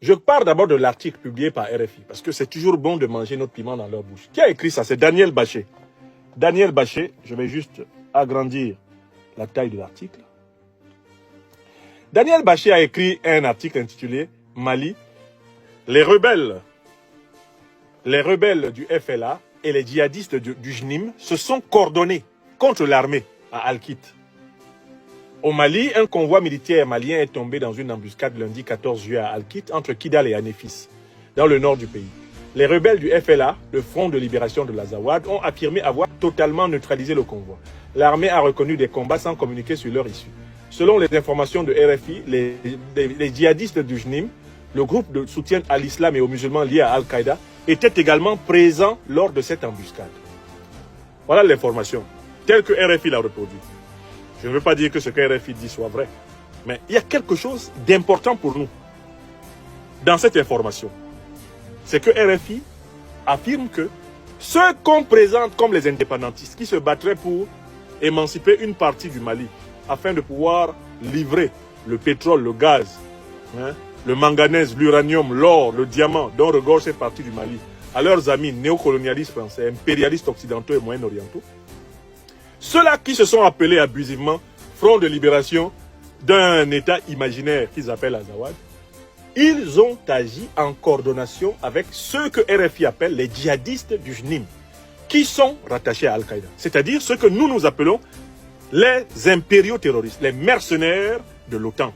Je pars d'abord de l'article publié par RFI, parce que c'est toujours bon de manger notre piment dans leur bouche. Qui a écrit ça? C'est Daniel Bachet. Daniel Bachet, je vais juste agrandir la taille de l'article. Daniel Bachet a écrit un article intitulé « Mali, les rebelles du FLA et les djihadistes du JNIM se sont coordonnés contre l'armée à Al-Kit. Au Mali, un convoi militaire malien est tombé dans une embuscade lundi 14 juillet à Al-Kit entre Kidal et Anéfis, dans le nord du pays. Les rebelles du FLA, le Front de libération de l'Azawad, ont affirmé avoir totalement neutralisé le convoi. L'armée a reconnu des combats sans communiquer sur leur issue. Selon les informations de RFI, les djihadistes du JNIM, le groupe de soutien à l'islam et aux musulmans liés à Al-Qaïda, étaient également présents lors de cette embuscade. Voilà l'information, telle que RFI l'a reproduite. Je ne veux pas dire que ce que RFI dit soit vrai, mais il y a quelque chose d'important pour nous dans cette information. C'est que RFI affirme que ceux qu'on présente comme les indépendantistes qui se battraient pour émanciper une partie du Mali afin de pouvoir livrer le pétrole, le gaz, le manganèse, l'uranium, l'or, le diamant dont regorge cette partie du Mali à leurs amis néocolonialistes français, impérialistes occidentaux et moyen-orientaux. Ceux-là qui se sont appelés abusivement Front de libération d'un État imaginaire qu'ils appellent Azawad, ils ont agi en coordination avec ceux que RFI appelle les djihadistes du JNIM, qui sont rattachés à Al-Qaïda. C'est-à-dire ceux que nous appelons les impériaux terroristes, les mercenaires de l'OTAN.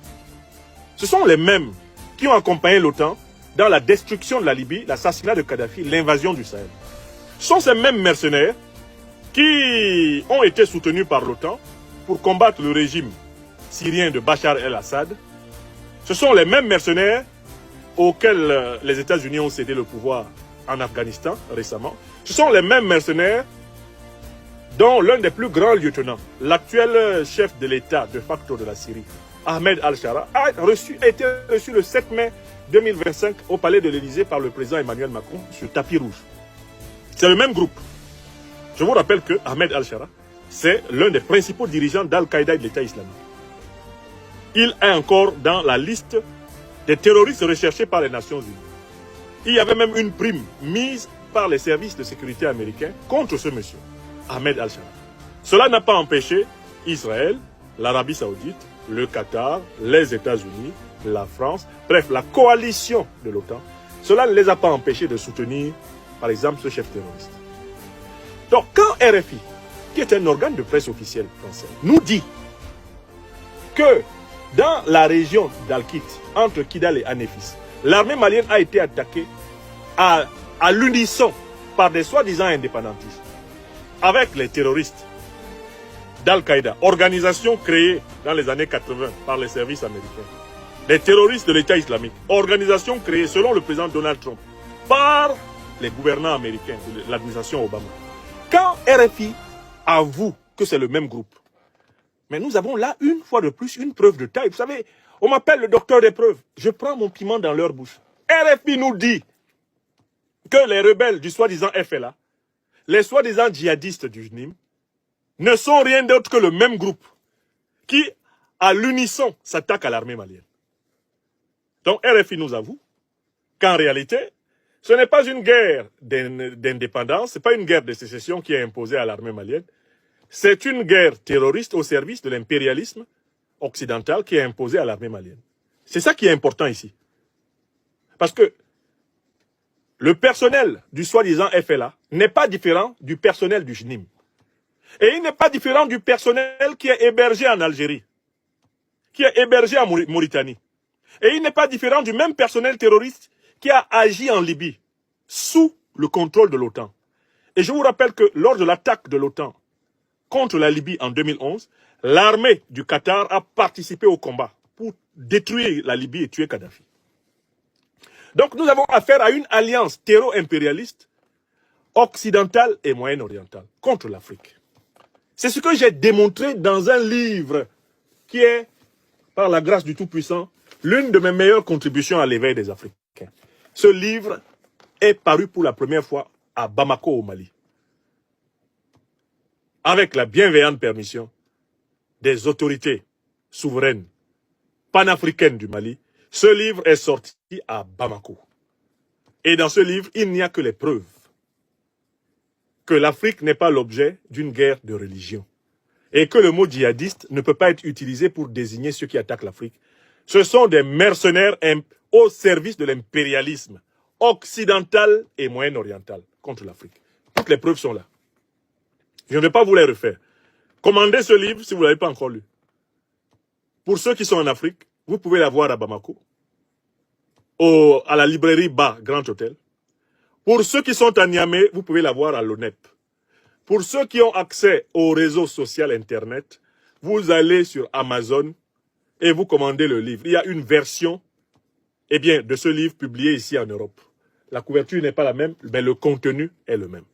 Ce sont les mêmes qui ont accompagné l'OTAN dans la destruction de la Libye, l'assassinat de Kadhafi, l'invasion du Sahel. Ce sont ces mêmes mercenaires qui ont été soutenus par l'OTAN pour combattre le régime syrien de Bachar el-Assad. Ce sont les mêmes mercenaires auxquels les États-Unis ont cédé le pouvoir en Afghanistan récemment. Ce sont les mêmes mercenaires dont l'un des plus grands lieutenants, l'actuel chef de l'État de facto de la Syrie, Ahmed al-Shara, a été reçu le 7 mai 2025 au palais de l'Élysée par le président Emmanuel Macron sur tapis rouge. C'est le même groupe. Je vous rappelle que Ahmed al-Shara, c'est l'un des principaux dirigeants d'Al-Qaïda et de l'État islamique. Il est encore dans la liste des terroristes recherchés par les Nations Unies. Il y avait même une prime mise par les services de sécurité américains contre ce monsieur, Ahmed al-Shara. Cela n'a pas empêché Israël, l'Arabie Saoudite, le Qatar, les États-Unis, la France, bref, la coalition de l'OTAN. Cela ne les a pas empêchés de soutenir, par exemple, ce chef terroriste. Donc, quand RFI, qui est un organe de presse officiel français, nous dit que dans la région d'Al-Kit, entre Kidal et Anéfis, l'armée malienne a été attaquée à l'unisson par des soi-disant indépendantistes, avec les terroristes d'Al-Qaïda, organisation créée dans les années 80 par les services américains. Les terroristes de l'État islamique, organisation créée selon le président Donald Trump par les gouvernants américains de l'administration Obama. Quand RFI avoue que c'est le même groupe, mais nous avons là, une fois de plus, une preuve de taille. Vous savez, on m'appelle le docteur des preuves. Je prends mon piment dans leur bouche. RFI nous dit que les rebelles du soi-disant FLA, les soi-disant djihadistes du JNIM, ne sont rien d'autre que le même groupe qui, à l'unisson, s'attaque à l'armée malienne. Donc RFI nous avoue qu'en réalité, ce n'est pas une guerre d'indépendance, ce n'est pas une guerre de sécession qui est imposée à l'armée malienne, c'est une guerre terroriste au service de l'impérialisme occidental qui est imposée à l'armée malienne. C'est ça qui est important ici. Parce que le personnel du soi-disant FLA n'est pas différent du personnel du JNIM. Et il n'est pas différent du personnel qui est hébergé en Algérie, qui est hébergé en Mauritanie. Et il n'est pas différent du même personnel terroriste qui a agi en Libye, sous le contrôle de l'OTAN. Et je vous rappelle que lors de l'attaque de l'OTAN contre la Libye en 2011, l'armée du Qatar a participé au combat pour détruire la Libye et tuer Kadhafi. Donc nous avons affaire à une alliance terro-impérialiste occidentale et moyen-orientale contre l'Afrique. C'est ce que j'ai démontré dans un livre qui est, par la grâce du Tout-Puissant, l'une de mes meilleures contributions à l'éveil des Africains. Ce livre est paru pour la première fois à Bamako au Mali, avec la bienveillante permission des autorités souveraines panafricaines du Mali, Ce livre est sorti à Bamako. Et dans ce livre, il n'y a que les preuves que l'Afrique n'est pas l'objet d'une guerre de religion. Et que le mot djihadiste ne peut pas être utilisé pour désigner ceux qui attaquent l'Afrique. Ce sont des mercenaires au service de l'impérialisme occidental et moyen-oriental contre l'Afrique. Toutes les preuves sont là. Je ne vais pas vous les refaire. Commandez ce livre si vous ne l'avez pas encore lu. Pour ceux qui sont en Afrique, vous pouvez l'avoir à Bamako, à la librairie Ba, Grand Hôtel. Pour ceux qui sont à Niamey, vous pouvez l'avoir à l'ONEP. Pour ceux qui ont accès au réseau social Internet, vous allez sur Amazon et vous commandez le livre. Il y a une version de ce livre publié ici en Europe. La couverture n'est pas la même, mais le contenu est le même.